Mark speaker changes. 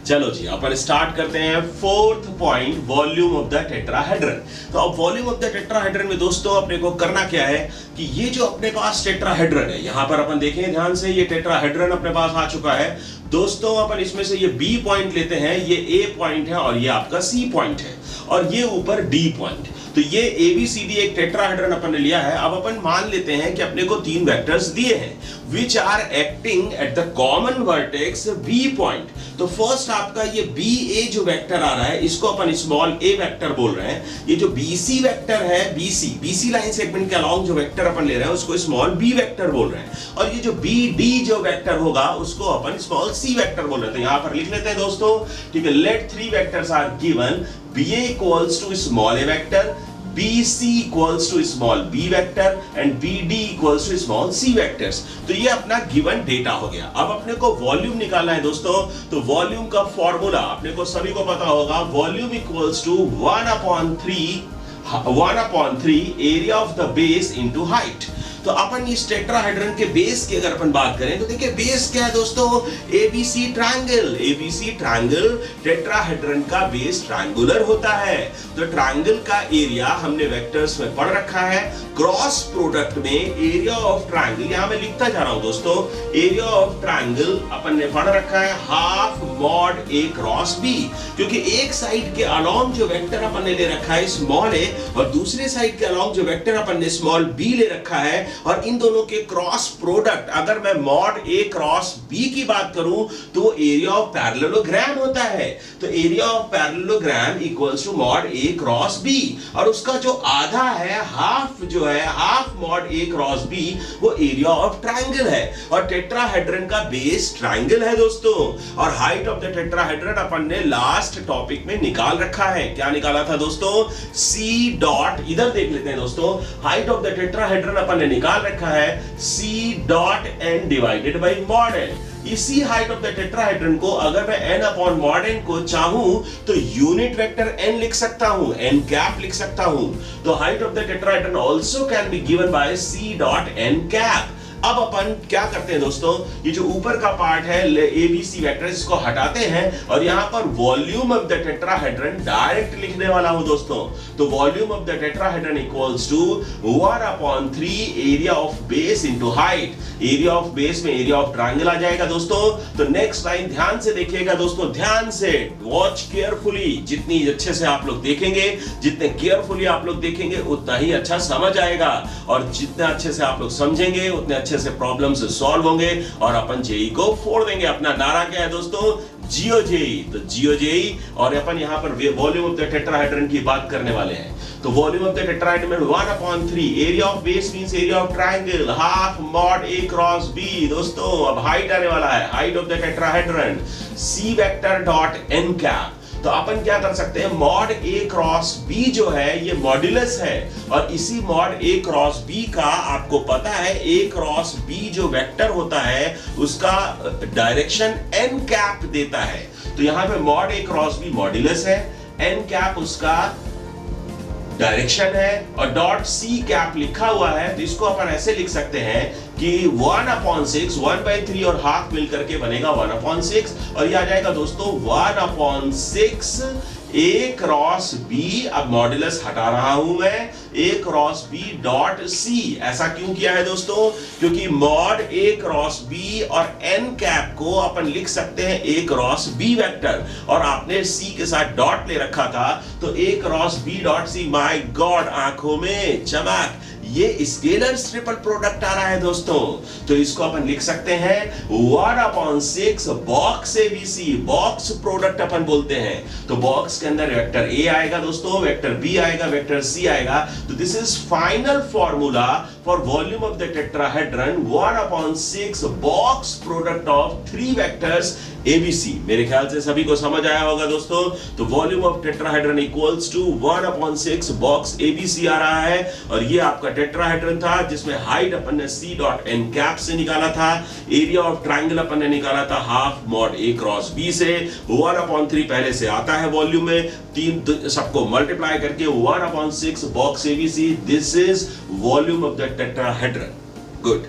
Speaker 1: चलो जी अपन स्टार्ट करते हैं fourth point, volume of the tetrahedron. तो अब वॉल्यूम ऑफ द टेट्राहेड्रन में दोस्तों अपने को करना क्या है कि ये जो अपने पास टेट्राहेड्रन है, यहां पर अपन देखें ध्यान से, ये टेट्राहेड्रन अपने पास आ चुका है दोस्तों। अपन इसमें से ये बी पॉइंट लेते हैं, ये ए पॉइंट है और ये आपका सी पॉइंट है और ये ऊपर डी पॉइंट। तो ये ABCD एक टेट्राहेड्रन अपन ने लिया है। अब अपन मान लेते हैं कि अपने को तीन वेक्टर्स दिए हैं which are acting at the common vertex B point. तो फर्स्ट आपका ये BA जो वेक्टर आ रहा है इसको अपन स्मॉल a वेक्टर बोल रहे हैं। ये जो BC वेक्टर है, BC लाइन सेगमेंट के अलोंग जो वेक्टर अपन ले रहे हैं उसको स्मॉल b वेक्टर बोल रहे हैं। और ये जो BD जो वेक्टर होगा उसको अपन स्मॉल c वेक्टर बोल रहे हैं। तो यहां पर लिख लेते हैं दोस्तों, ठीक है। Let three vectors are given, BA equals to small a vector, BC equals to small b vector and BD equals to small c vectors। तो ये अपना गिवन डेटा हो गया। अब अपने को वॉल्यूम निकालना है दोस्तों। तो वॉल्यूम का फॉर्मूला अपने को सभी को पता होगा, volume equals to 1/3 area of the base into height. तो अपन इस टेट्राहेड्रन के बेस की अगर अपन बात करें तो देखिए बेस क्या है दोस्तों, ABC triangle. ABC triangle, tetrahedron का बेस ट्रायंगुलर होता है। तो ट्रायंगल का एरिया हमने वेक्टर्स में पढ़ रखा है। क्रॉस प्रोडक्ट में एरिया ऑफ ट्रायंगल, यहां मैं लिखता जा रहा हूं दोस्तों, एरिया ऑफ ट्रायंगल अपन ने पढ़ रखा है half mod A cross B। क्योंकि एक साइड के अलोंग जो वेक्टर अपन ने ले रखा है स्मॉल a और दूसरे साइड के अलोंग जो वेक्टर अपन ने स्मॉल b ले रखा है, और इन दोनों के क्रॉस प्रोडक्ट अगर मैं मॉड A क्रॉस B की बात करूं तो एरिया ऑफ पैरेललोग्राम होता है। तो area of parallelogram equals to mod A cross B, और उसका जो आधा है, हाफ जो है, half mod A cross B, वो एरिया ऑफ ट्रायंगल है। और टेट्राहेड्रन का बेस ट्रायंगल है दोस्तों। और हाइट ऑफ द टेट्राहेड्रन अपन ने लास्ट टॉपिक में निकाल रखा है। क्या निकाला था दोस्तों, C डॉट, इधर देख लेते हैं दोस्तों, हाइट ऑफ द टेट्राहेड्रन अपन ने निकाल रखा है C dot n divided by mod n। इसी हाइट ऑफ द टेट्राहेड्रन को अगर मैं n अपॉन मॉड n को चाहूं तो यूनिट वेक्टर n लिख सकता हूं, n कैप लिख सकता हूं। तो height of the tetrahedron also can be given by C dot n cap. अब अपन क्या करते हैं दोस्तों, ये जो ऊपर का पार्ट है ABC वेक्टर, इसको हटाते हैं और यहां पर volume of the tetrahedron direct लिखने वाला हूं दोस्तों। तो volume of the tetrahedron equals to 1/3 area of base into height. Area of base में एरिया ऑफ ट्रायंगल आ जाएगा दोस्तों। तो नेक्स्ट लाइन ध्यान से देखिएगा दोस्तों, ध्यान से वॉच केयरफुली। जितनी अच्छे से आप लोग देखेंगे, जितने केयरफुली आप लोग देखेंगे उतना ही अच्छा समझ आएगा, और जितने अच्छे से आप लोग समझेंगे उतने अच्छे से प्रॉब्लम्स सॉल्व होंगे और अपन जेई को फोड़ देंगे। अपना नारा क्या है दोस्तों, जियो जेई। तो जियो जेई, और अपन यहां पर वॉल्यूम ऑफ द टेट्राहेड्रन की बात करने वाले हैं। तो वॉल्यूम ऑफ द टेट्राहेड्रन में 1/3 area of base means area of triangle half mod A cross B दोस्तों। अब हाइट आने वाला है, height of the tetrahedron C vector dot n cap. तो अपन क्या कर सकते हैं, मॉड A क्रॉस B जो है ये मॉड्यूलस है, और इसी मॉड A क्रॉस B का आपको पता है A क्रॉस B जो वेक्टर होता है उसका डायरेक्शन n कैप देता है। तो यहां पे mod A cross B modulus है, n कैप उसका डायरेक्शन है, और डॉट C कैप लिखा हुआ है। तो इसको अपन ऐसे लिख सकते हैं कि 1/6, 1/3 और हाफ मिलकर के बनेगा 1/6, और ये आ जाएगा दोस्तों 1/6 A क्रॉस B। अब मॉड्यूलस हटा रहा हूं मैं, A cross B dot C। ऐसा क्यों किया है दोस्तों, क्योंकि मॉड A क्रॉस B और n कैप को अपन लिख सकते हैं A क्रॉस B वेक्टर, और आपने C के साथ डॉट ले रखा था। तो A cross B dot C, my God, आंखों में चमक, ये स्केलर ट्रिपल प्रोडक्ट आ रहा है दोस्तों। तो इसको अपन लिख सकते हैं 1/6 बॉक्स ABC, बॉक्स प्रोडक्ट अपन बोलते हैं। तो बॉक्स के अंदर वेक्टर A आएगा दोस्तों, वेक्टर B आएगा, वेक्टर C आएगा। तो this is final formula for volume of the tetrahedron, 1/6 box product of three vectors ABC। मेरे ख्याल से सभी को समझ आया होगा दोस्तों। तो volume of tetrahedron equals to 1/6 box ABC आ रहा है, और ये आपका टेट्राहेड्रन था जिसमें हाइट अपन ने C डॉट n कैप से निकाला था, एरिया ऑफ ट्रायंगल अपन ने निकाला था half mod A cross B से। 1/3 पहले से आता है वॉल्यूम में, तीन सबको मल्टीप्लाई करके 1/6 box ABC। This is volume of the tetrahedron. Good.